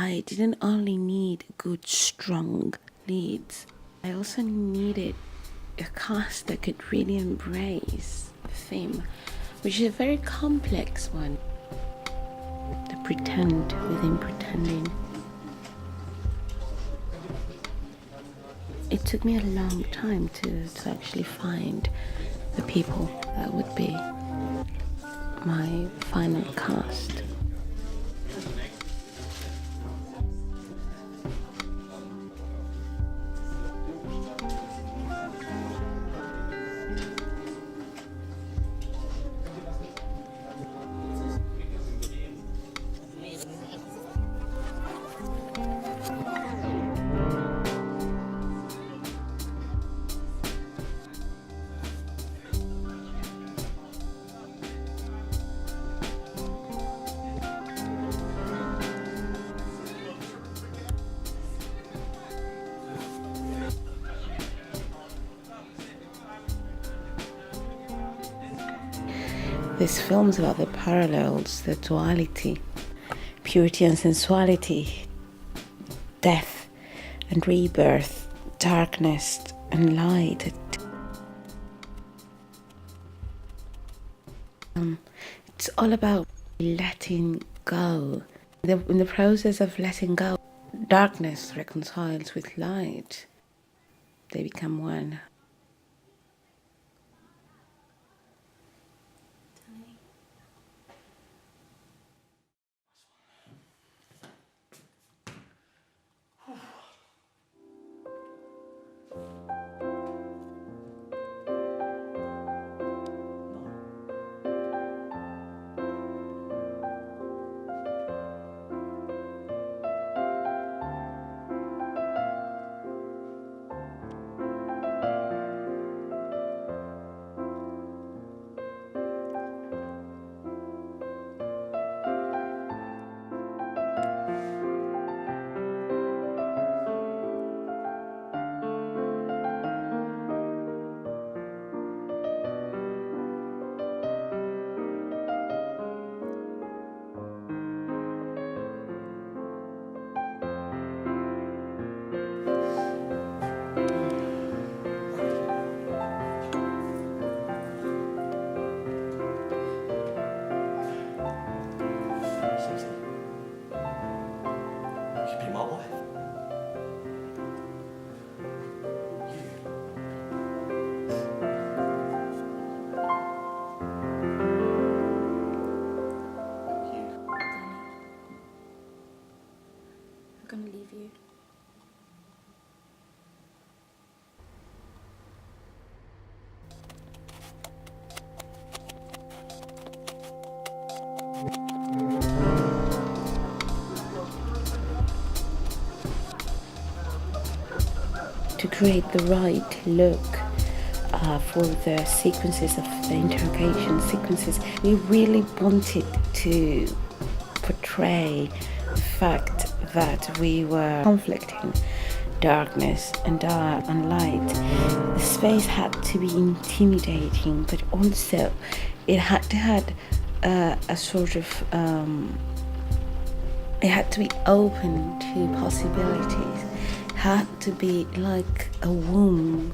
I didn't only need good, strong leads, I also needed a cast that could really embrace the theme, which is a very complex one. The pretend within pretending. It took me a long time to actually find the people that would be my final cast. This film is about the parallels, the duality, purity and sensuality, death and rebirth, darkness and light. It's all about letting go. In the process of letting go, darkness reconciles with light. They become one. I'm gonna leave you. To create the right look for the sequences of the interrogation sequences, we really wanted to portray the fact that we were conflicting darkness and light. The space had to be intimidating, but also it had to have a sort of it had to be open to possibilities. It had to be like a womb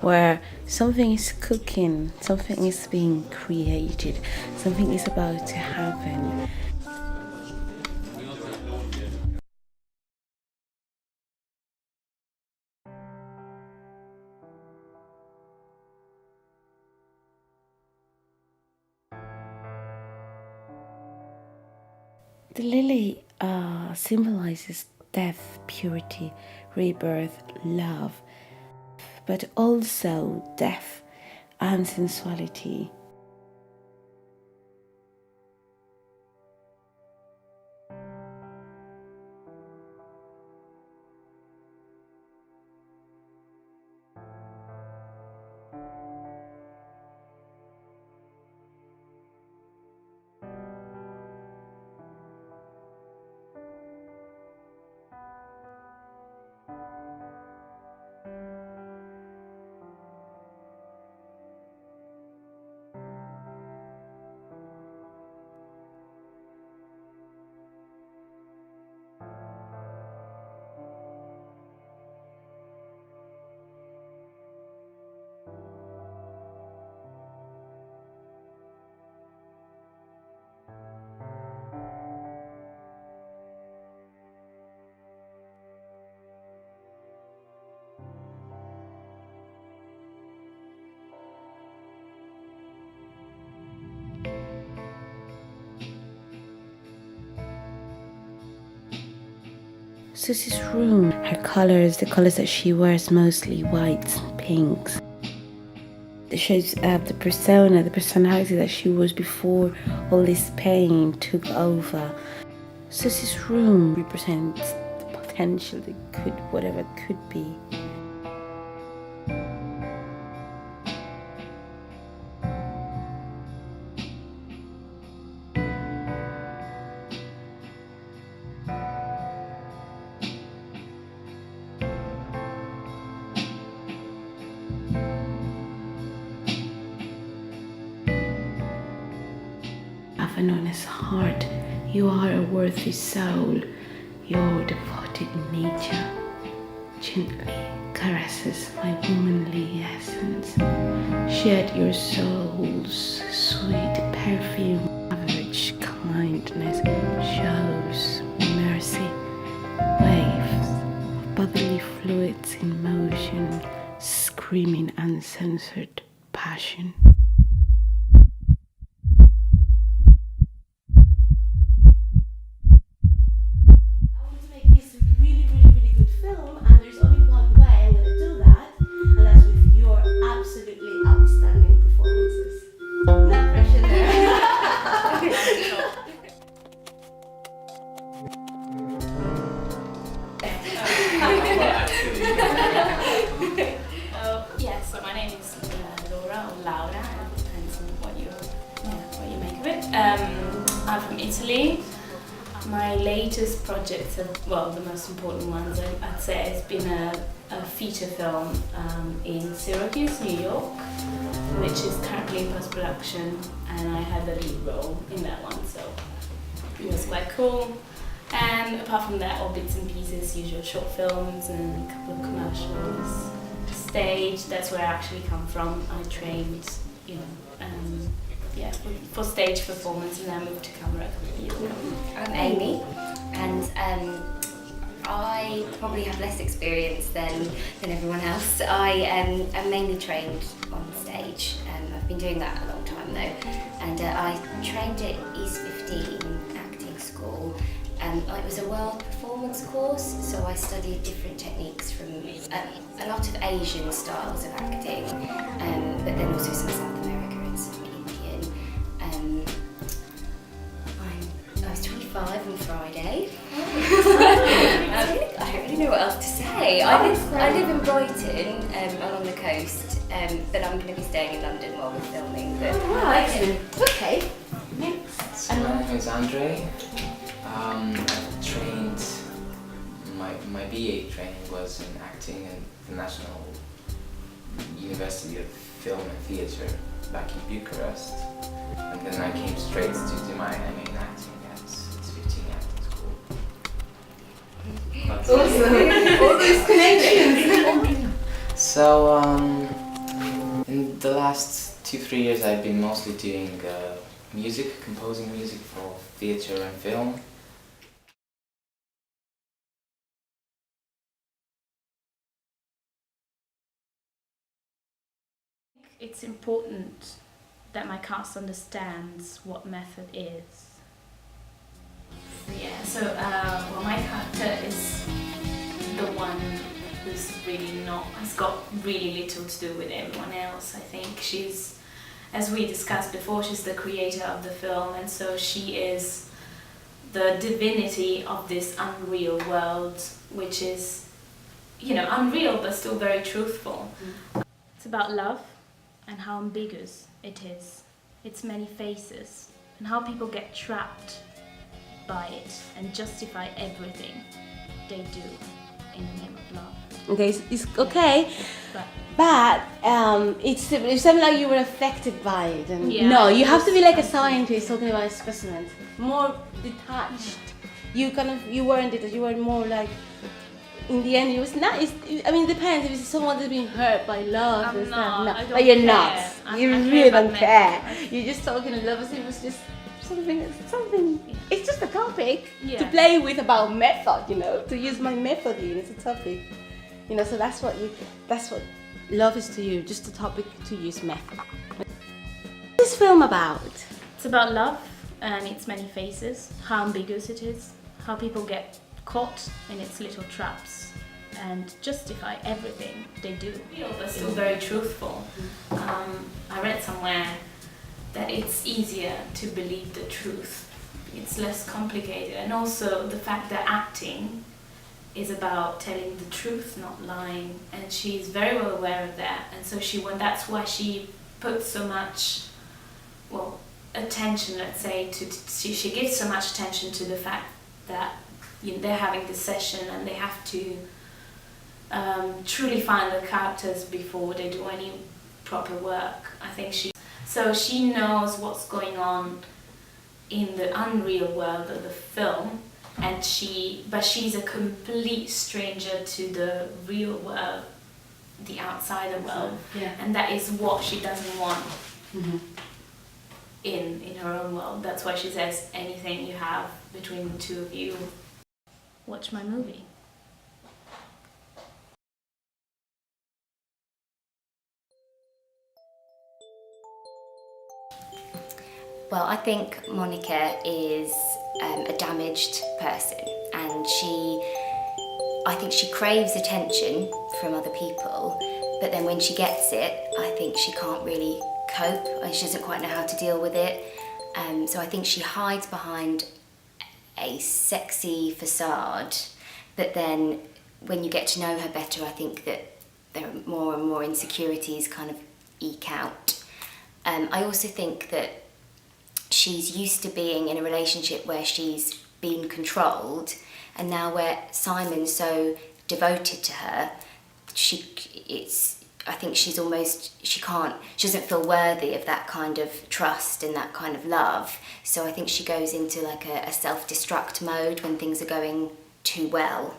where something is cooking, something is being created, something is about to happen. The lily symbolizes death, purity, rebirth, love, but also death and sensuality. Susie's room, her colors, the colors that she wears, mostly whites and pinks. It shows the persona, the personality that she was before all this pain took over. Susie's room represents the potential that could, whatever it could be. Have an honest heart. You are a worthy soul. Your devoted nature gently caresses my womanly essence. Shed your soul's sweet perfume. Average kindness shows mercy. Waves of bodily fluids in motion, screaming uncensored passion. Yeah, so my name is Laura or Laura, and it depends on what you make of it. I'm from Italy. My latest projects, well, the most important ones, I'd say, has been a feature film in Syracuse, New York, which is currently in post-production, and I had the lead role in that one, so it was quite cool. And apart from that, all bits and pieces, usual short films and a couple of commercials. Stage, that's where I actually come from. I trained, for stage performance, and then I moved to camera a couple of years ago. I'm Amy, and I probably have less experience than everyone else. I am mainly trained on stage, and I've been doing that a long time though. And I trained at East 15 Acting School. It was a world performance course, so I studied different techniques from a lot of Asian styles of acting, but then also some South America and some Indian. I was 25 on Friday. I don't really know what else to say. I live in Brighton, along the coast, but I'm going to be staying in London while we're filming. But Okay. So my name is Andre. I've trained, my BA training was in acting at the National University of Film and Theatre back in Bucharest, and then I came straight to do my MA in acting at East 15 Acting School. Awesome. All those connections. So in the last 2-3 years I've been mostly doing music, composing music for theatre and film. It's important that my cast understands what method is. Yeah, so my character is the one who's has got really little to do with everyone else. I think she's, as we discussed before, she's the creator of the film, and so she is the divinity of this unreal world, which is, unreal but still very truthful. It's about love and how ambiguous it is, its many faces, and how people get trapped by it and justify everything they do in the name of love. Okay, it's okay, but it's something like you were affected by it. And Yeah, no, you have to be like a absolutely. scientist talking about specimens, more detached. You weren't detached. You were more like. In the end, it was not. It depends. If it's someone that's been hurt by love, I'm it's not, I don't but you're care. not. You I care really about don't men. care. You're just talking in love. It was just something. It's just a topic to Yeah. play with about method. To use my method in. It's a topic. So that's what love is to you. Just a topic to use method. What's this film about? It's about love and its many faces, how ambiguous it is, how people get caught in its little traps and justify everything they do. Real, but still very truthful. I read somewhere that it's easier to believe the truth. It's less complicated, and also the fact that acting is about telling the truth, not lying, and she's very well aware of that, and so that's why she puts so much, well, attention, let's say, she gives so much attention to the fact that they're having this session and they have to truly find the characters before they do any proper work. I think she knows what's going on in the unreal world of the film, and but she's a complete stranger to the real world, the outsider world, and that is what she doesn't want in her own world. That's why she says anything you have between the two of you. Watch my movie. Well, I think Monica is a damaged person, and I think she craves attention from other people, but then when she gets it, I think she can't really cope, and she doesn't quite know how to deal with it. So I think she hides behind a sexy facade, but then when you get to know her better, I think that there are more and more insecurities kind of eke out. I also think that she's used to being in a relationship where she's been controlled, and now where Simon's so devoted to her, I think she doesn't feel worthy of that kind of trust and that kind of love. So I think she goes into like a self-destruct mode when things are going too well.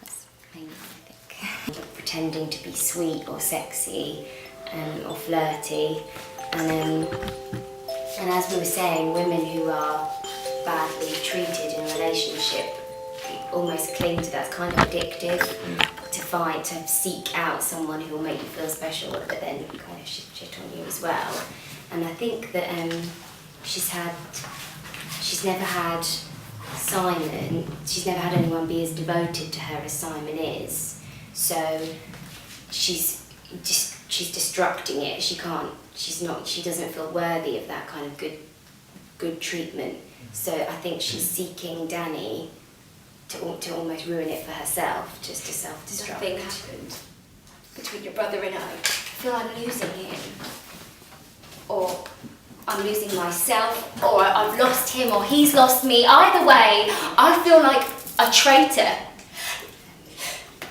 That's mainly what I think. Pretending to be sweet or sexy or flirty, and as we were saying, women who are badly treated in a relationship almost cling to that. It's kind of addictive to seek out someone who will make you feel special, but then kind of shit on you as well. And I think that she's never had Simon, she's never had anyone be as devoted to her as Simon is. So she's destructing it. She doesn't feel worthy of that kind of good treatment. So I think she's seeking Danny to almost ruin it for herself, just to self-destruct. Nothing happened between your brother and I feel I'm losing him, or I'm losing myself, or I've lost him, or he's lost me. Either way, I feel like a traitor.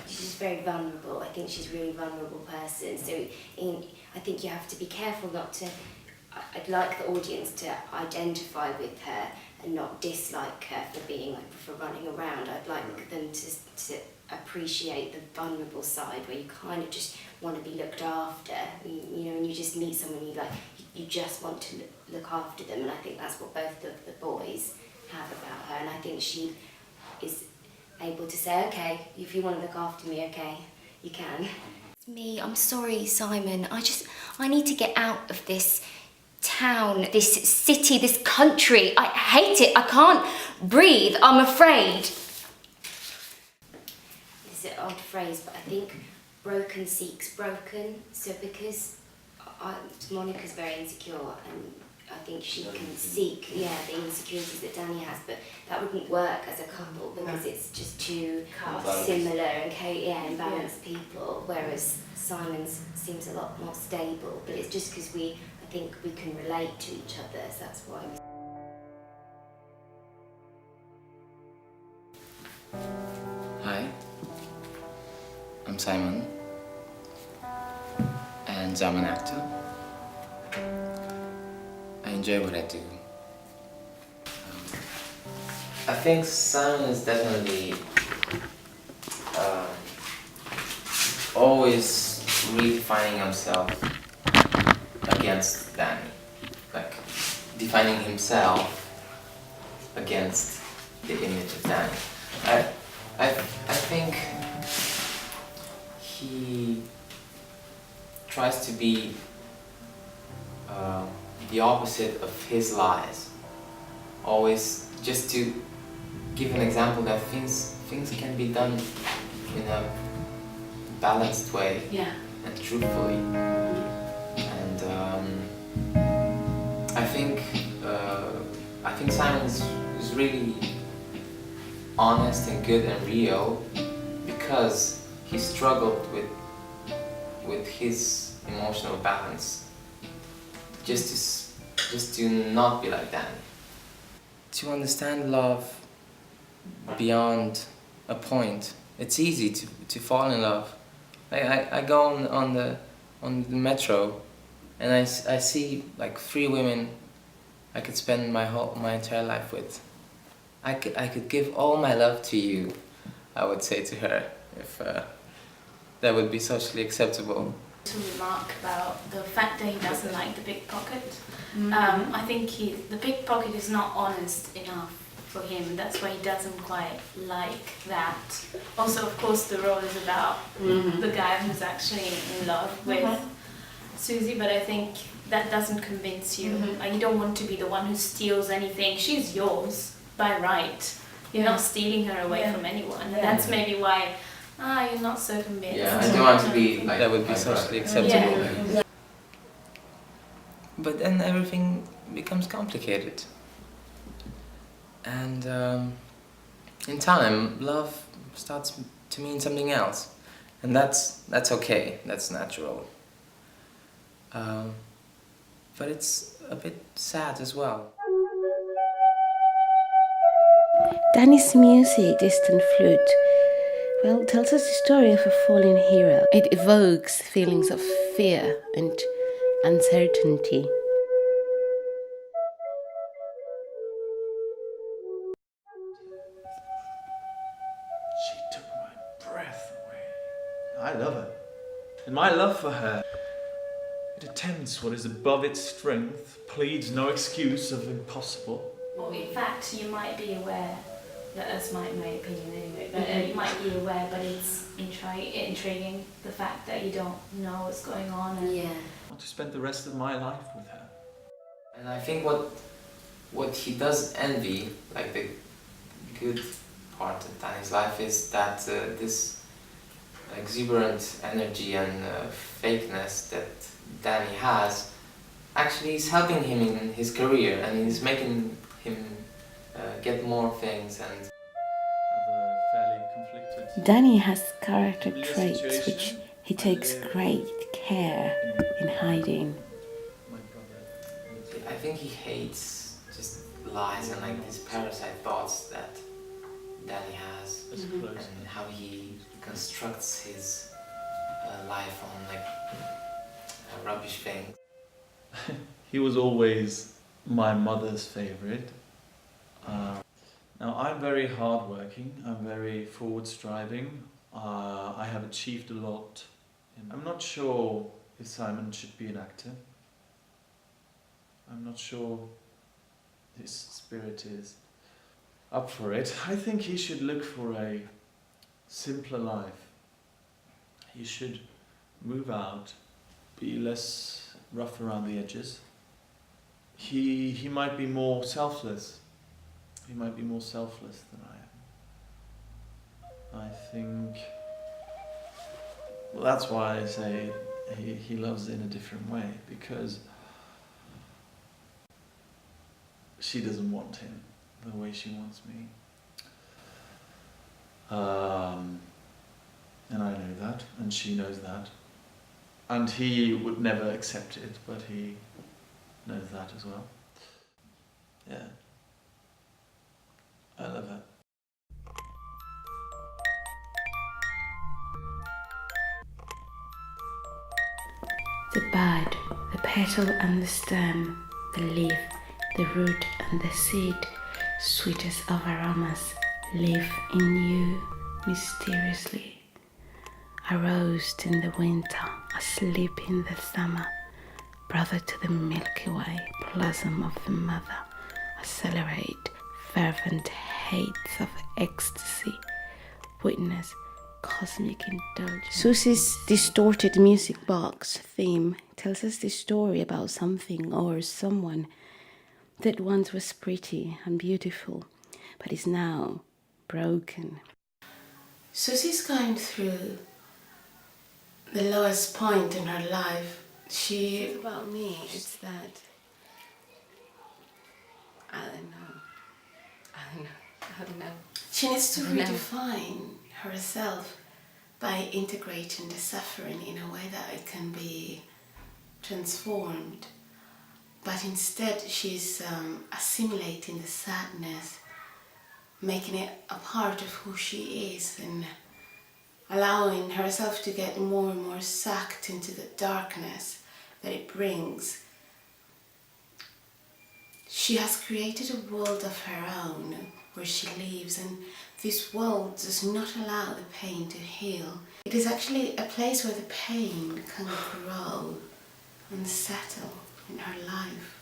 She's very vulnerable. I think she's a really vulnerable person. So I think you have to be careful not to. I'd like the audience to identify with her and not dislike her for running around. I'd like them to appreciate the vulnerable side where you kind of just want to be looked after. You know, when you just meet someone, you just want to look after them, and I think that's what both of the boys have about her. And I think she is able to say, okay, if you want to look after me, okay, you can. It's me. I'm sorry, Simon. I need to get out of this town, this city, this country. I hate it. I can't breathe. I'm afraid. It's an odd phrase, but I think broken seeks broken. So because Monica's very insecure, and I think she can seek, the insecurities that Danny has, but that wouldn't work as a couple because it's just too similar and imbalanced people, whereas Simon's seems a lot more stable, but it's just because I think we can relate to each other, so that's why. Hi, I'm Simon, and I'm an actor. I enjoy what I do. I think Simon is definitely always redefining himself against Danny, like defining himself against the image of Danny. I think he tries to be the opposite of his lies, always just to give an example that things can be done in a balanced way Yeah. and truthfully. And I think Simon is really honest and good and real because he struggled with his emotional balance just to not be like Danny. To understand love beyond a point, it's easy to fall in love. I go on the metro and I see like 3 women I could spend my entire life with. I could give all my love to you, I would say to her, if that would be socially acceptable. To remark about the fact that he doesn't like the pickpocket. I think the pickpocket is not honest enough for him. That's why he doesn't quite like that. Also, of course, the role is about the guy who's actually in love with Susie, but I think that doesn't convince you. Like, you don't want to be the one who steals anything. She's yours by right. You're not stealing her away from anyone. And that's maybe why you're not so convinced. Yeah, I don't want to be like... That would be socially acceptable. Yeah. But then everything becomes complicated. And in time, love starts to mean something else. And that's okay, that's natural. But it's a bit sad as well. Danny's music, distant flute, well, tells us the story of a fallen hero. It evokes feelings of fear and uncertainty. She took my breath away. I love her. And my love for her, it attempts what is above its strength, pleads no excuse of impossible. Well, in fact, you might be aware, that's my opinion anyway, but you might be aware, but it's intriguing, the fact that you don't know what's going on. And I want to spend the rest of my life with her. And I think what he does envy, like the good part of Danny's life, is that this exuberant energy and fakeness that Danny has actually is helping him in his career and is making him get more things. And Have a fairly conflicted... Danny has character traits which he takes great care in hiding. My brother. I think he hates just lies and like these parasite thoughts that Danny has, and how he constructs his life on like rubbish things. He was always my mother's favorite. Now I'm very hardworking, I'm very forward-striving, I have achieved a lot. I'm not sure if Simon should be an actor. I'm not sure his spirit is up for it. I think he should look for a simpler life. He should move out, be less rough around the edges. He might be more selfless. He might be more selfless than I am. I think... Well, that's why I say he loves in a different way, because she doesn't want him the way she wants me. And I know that, and she knows that. And he would never accept it, but he knows that as well. Yeah. I love her. The bud, the petal and the stem, the leaf, the root and the seed, sweetest of aromas, live in you mysteriously. A rose in the winter, asleep in the summer, brother to the Milky Way, blossom of the mother, accelerate fervent hates of ecstasy, witness cosmic indulgence. Susie's distorted music box theme tells us the story about something or someone that once was pretty and beautiful, but is now broken. Susie's going through the lowest point in her life. It's about me, it's that I don't know. She needs to redefine herself by integrating the suffering in a way that it can be transformed. But instead she's assimilating the sadness, making it a part of who she is, and allowing herself to get more and more sucked into the darkness that it brings. She has created a world of her own where she lives, and this world does not allow the pain to heal. It is actually a place where the pain can grow and settle in her life.